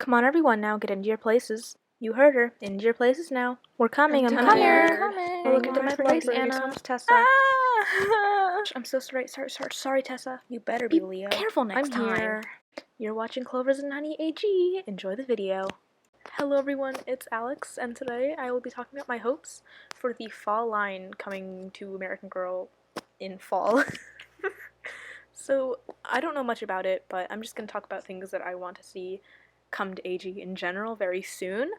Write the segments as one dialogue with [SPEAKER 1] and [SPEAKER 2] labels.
[SPEAKER 1] Come on, everyone, now get into your places. You heard her. Into your places now. We're coming. I'm
[SPEAKER 2] tired.
[SPEAKER 1] coming. Oh, look into my place, Anna. Here comes Tessa.
[SPEAKER 2] Ah!
[SPEAKER 1] I'm so sorry. Sorry, Tessa.
[SPEAKER 2] You better be Leo.
[SPEAKER 1] Careful next time.
[SPEAKER 2] I'm here.
[SPEAKER 1] You're watching Clovers and Honey AG. Enjoy the video. Hello, everyone. It's Alex, and today I will be talking about my hopes for the fall line coming to American Girl in fall. So, I don't know much about it, but I'm just going to talk about things that I want to see come to AG in general very soon,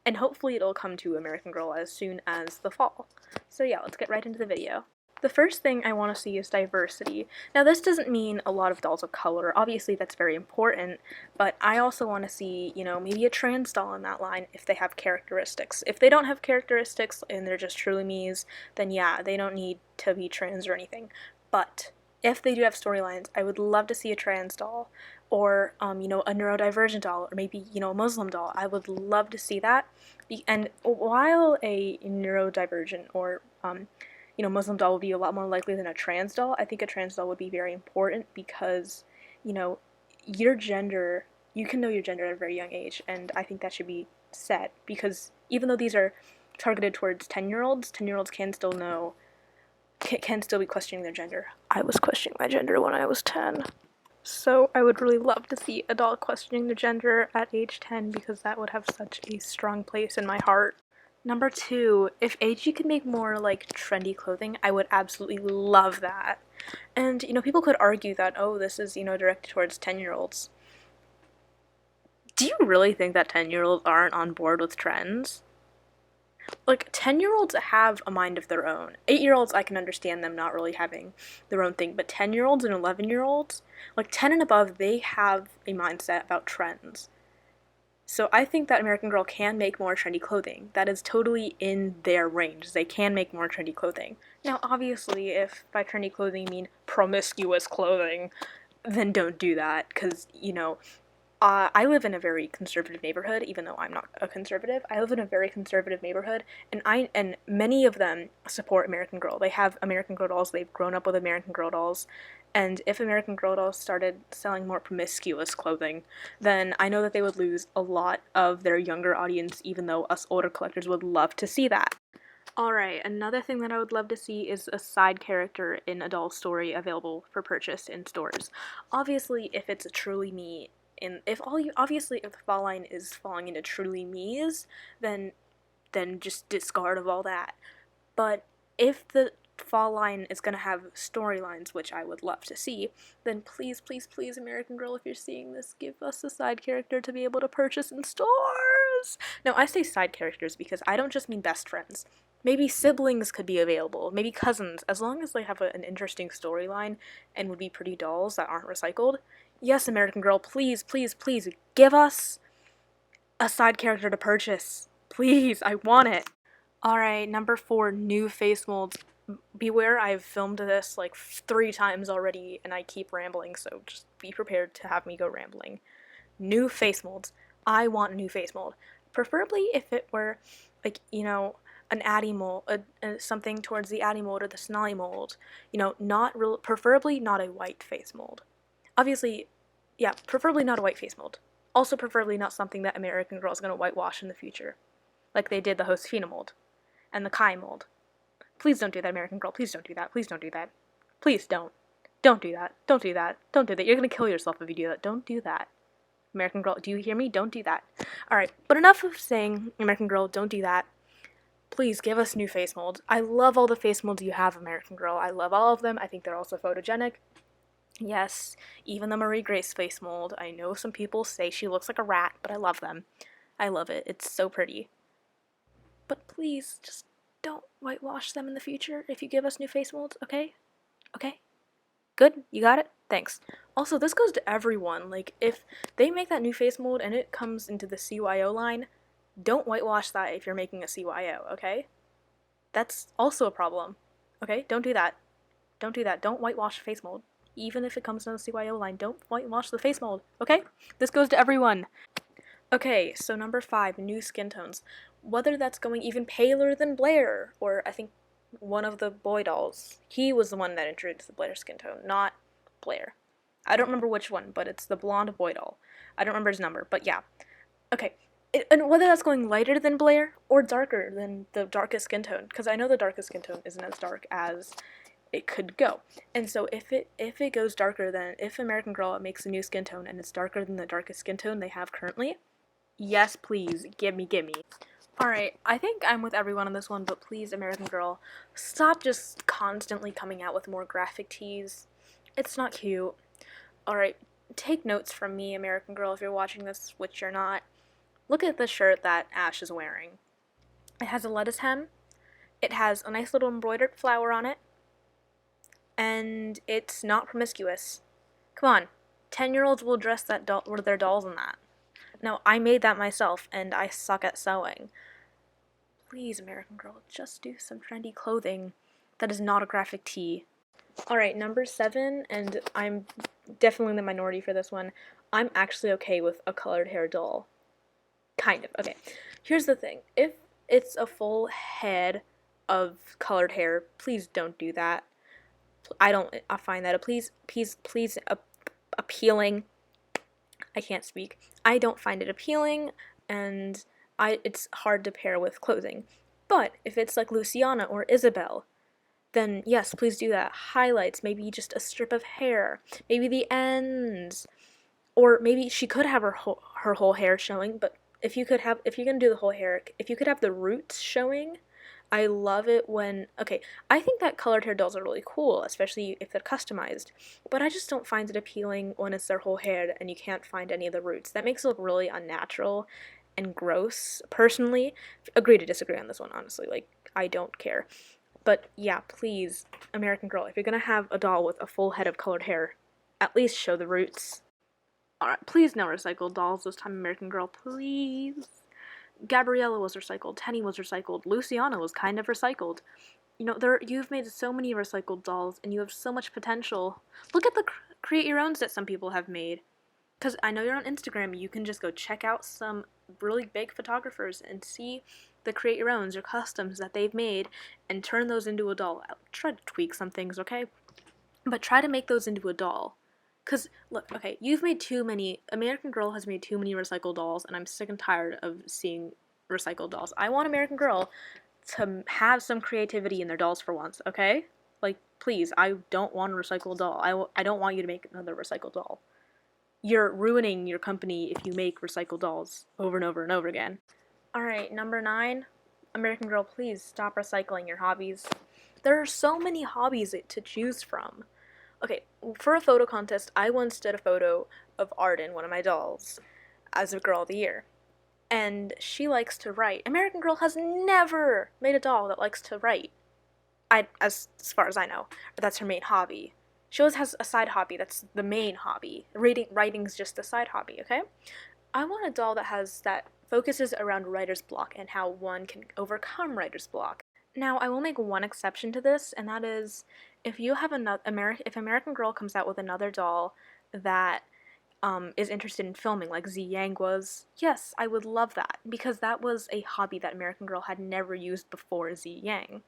[SPEAKER 1] and hopefully it'll come to American Girl as soon as the fall. So yeah, let's get right into the video. The first thing I want to see is diversity. Now this doesn't mean a lot of dolls of color, obviously that's very important, but I also want to see, you know, maybe a trans doll in that line if they have characteristics. If they don't have characteristics and they're just truly me's, then yeah, they don't need to be trans or anything. But if they do have storylines, I would love to see a trans doll, or, you know, a neurodivergent doll, or maybe, you know, a Muslim doll. I would love to see that. And while a neurodivergent or, you know, Muslim doll would be a lot more likely than a trans doll, I think a trans doll would be very important because, you know, your gender, you can know your gender at a very young age, and I think that should be said, because even though these are targeted towards 10-year-olds, 10-year-olds can still know, can still be questioning their gender. I was questioning my gender when I was 10. So I would really love to see a doll questioning their gender at age 10 because that would have such a strong place in my heart. Number 2, if AG could make more like trendy clothing, I would absolutely love that. And, you know, people could argue that, oh, this is, you know, directed towards 10-year-olds. Do you really think that 10-year-olds aren't on board with trends? Like, 10-year-olds have a mind of their own. 8-year-olds, I can understand them not really having their own thing, but 10-year-olds and 11-year-olds, like 10 and above, they have a mindset about trends. So I think that American Girl can make more trendy clothing. That is totally in their range. They can make more trendy clothing. Now, obviously, if by trendy clothing you mean promiscuous clothing, then don't do that, because, you know, I live in a very conservative neighborhood, even though I'm not a conservative. I live in a very conservative neighborhood, and many of them support American Girl. They have American Girl dolls, they've grown up with American Girl dolls, and if American Girl dolls started selling more promiscuous clothing, then I know that they would lose a lot of their younger audience, even though us older collectors would love to see that. Alright, another thing that I would love to see is a side character in a doll story available for purchase in stores. Obviously, if it's a truly me, obviously if the fall line is falling into truly me's, then just discard of all that. But if the fall line is gonna have storylines, which I would love to see, then please, American Girl, if you're seeing this, give us a side character to be able to purchase in stores. Now, I say side characters because I don't just mean best friends. Maybe siblings could be available, maybe cousins, as long as they have an interesting storyline and would be pretty dolls that aren't recycled. Yes, American Girl, please, give us a side character to purchase. Please, I want it. Alright, number 4, new face molds. Beware, I've filmed this like 3 times already and I keep rambling, so just be prepared to have me go rambling. New face molds. I want a new face mold. Preferably if it were, like, you know, an Addie mold, something towards the Addie mold or the Snolly mold. You know, preferably not a white face mold. Obviously, yeah, preferably not a white face mold. Also preferably not something that American Girl is going to whitewash in the future, like they did the Josefina mold and the Kai mold. Please don't do that, American Girl. Please don't do that. Please don't do that. Please don't. Don't do that. Don't do that. Don't do that. You're going to kill yourself if you do that. Don't do that. American Girl, do you hear me? Don't do that. Alright, but enough of saying, American Girl, don't do that. Please give us new face molds. I love all the face molds you have, American Girl. I love all of them. I think they're also photogenic. Yes, even the Marie Grace face mold. I know some people say she looks like a rat, but I love them. I love it. It's so pretty. But please, just don't whitewash them in the future if you give us new face molds, okay? Okay? Good? You got it? Thanks. Also, this goes to everyone. Like, if they make that new face mold and it comes into the CYO line, don't whitewash that if you're making a CYO, okay? That's also a problem. Okay? Don't do that. Don't do that. Don't whitewash a face mold. Even if it comes to the CYO line, don't whitewash the face mold, okay? This goes to everyone. Okay, so number 5, new skin tones. Whether that's going even paler than Blair, or I think one of the boy dolls. He was the one that introduced the Blair skin tone, not Blair. I don't remember which one, but it's the blonde boy doll. I don't remember his number, but yeah. Okay, and whether that's going lighter than Blair or darker than the darkest skin tone, because I know the darkest skin tone isn't as dark as it could go. And so if it goes darker than, if American Girl makes a new skin tone and it's darker than the darkest skin tone they have currently, yes, please, give me. Alright, I think I'm with everyone on this one, but please, American Girl, stop just constantly coming out with more graphic tees. It's not cute. Alright, take notes from me, American Girl, if you're watching this, which you're not. Look at the shirt that Ash is wearing. It has a lettuce hem, it has a nice little embroidered flower on it, and it's not promiscuous. Come on, 10-year-olds will dress their dolls in that. Now, I made that myself, and I suck at sewing. Please, American Girl, just do some trendy clothing that is not a graphic tee. Alright, number 7, and I'm definitely in the minority for this one. I'm actually okay with a colored hair doll. Kind of. Okay, here's the thing. If it's a full head of colored hair, please don't do that. I find that please appealing. I can't speak. I don't find it appealing, and it's hard to pair with clothing. But if it's like Luciana or Isabel, then yes, please do that. Highlights, maybe just a strip of hair, maybe the ends, or maybe she could have her whole hair showing. But if you're gonna do the whole hair, if you could have the roots showing. I love it when, okay, I think that colored hair dolls are really cool, especially if they're customized, but I just don't find it appealing when it's their whole hair and you can't find any of the roots. That makes it look really unnatural and gross. Personally, agree to disagree on this one, honestly, like, I don't care. But yeah, please, American Girl, if you're gonna have a doll with a full head of colored hair, at least show the roots. Alright, please no recycled dolls this time, American Girl, please. Gabriella was recycled, Tenny was recycled, Luciana was kind of recycled. You know, you've made so many recycled dolls, and you have so much potential. Look at the create your owns that some people have made. Because I know you're on Instagram, you can just go check out some really big photographers and see the create your owns or customs that they've made and turn those into a doll. I'll try to tweak some things, okay? But try to make those into a doll. Because, look, okay, American Girl has made too many recycled dolls, and I'm sick and tired of seeing recycled dolls. I want American Girl to have some creativity in their dolls for once, okay? Like, please, I don't want a recycled doll. I don't want you to make another recycled doll. You're ruining your company if you make recycled dolls over and over and over again. Alright, number 9, American Girl, please stop recycling your hobbies. There are so many hobbies to choose from. Okay, for a photo contest, I once did a photo of Arden, one of my dolls, as a Girl of the Year. And she likes to write. American Girl has never made a doll that likes to write. As far as I know. That's her main hobby. She always has a side hobby that's the main hobby. Writing's just the side hobby, okay? I want a doll that focuses around writer's block and how one can overcome writer's block. Now, I will make one exception to this, and that is if you have if American Girl comes out with another doll that is interested in filming, like Z Yang was, yes, I would love that, because that was a hobby that American Girl had never used before Z Yang.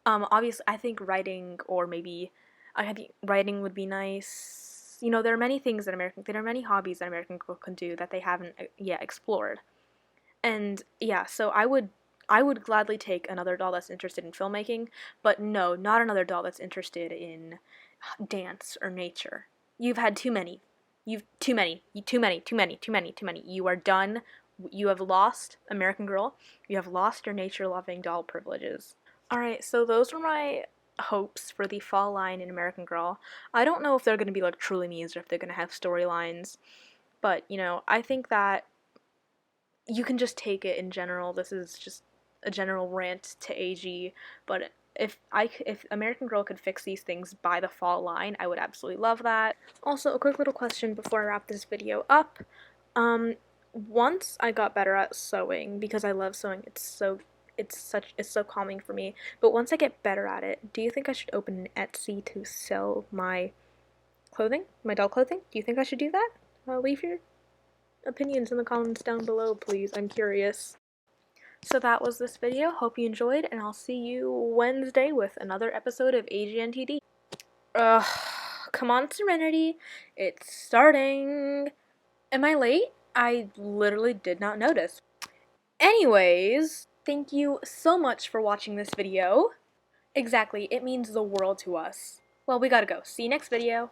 [SPEAKER 1] Obviously, I think writing, or maybe, I think writing would be nice. You know, there are many hobbies that American Girl can do that they haven't yet explored. And yeah, so I would gladly take another doll that's interested in filmmaking, but no, not another doll that's interested in dance or nature. You've had too many. Too many. You are done. You have lost, American Girl. You have lost your nature-loving doll privileges. Alright, so those were my hopes for the fall line in American Girl. I don't know if they're going to be like truly me's or if they're going to have storylines, but, you know, I think that you can just take it in general. This is just a general rant to AG, but if American Girl could fix these things by the fall line, I would absolutely love that. Also, a quick little question before I wrap this video up. Once I got better at sewing, because I love sewing, it's so calming for me, but once I get better at it, do you think I should open an Etsy to sell my clothing, my doll clothing? Do you think I should do that? Leave your opinions in the comments down below, please. I'm curious. So that was this video. Hope you enjoyed, and I'll see you Wednesday with another episode of AGTubers. Come on, Serenity. It's starting. Am I late? I literally did not notice. Anyways, thank you so much for watching this video. Exactly, it means the world to us. Well, we gotta go. See you next video.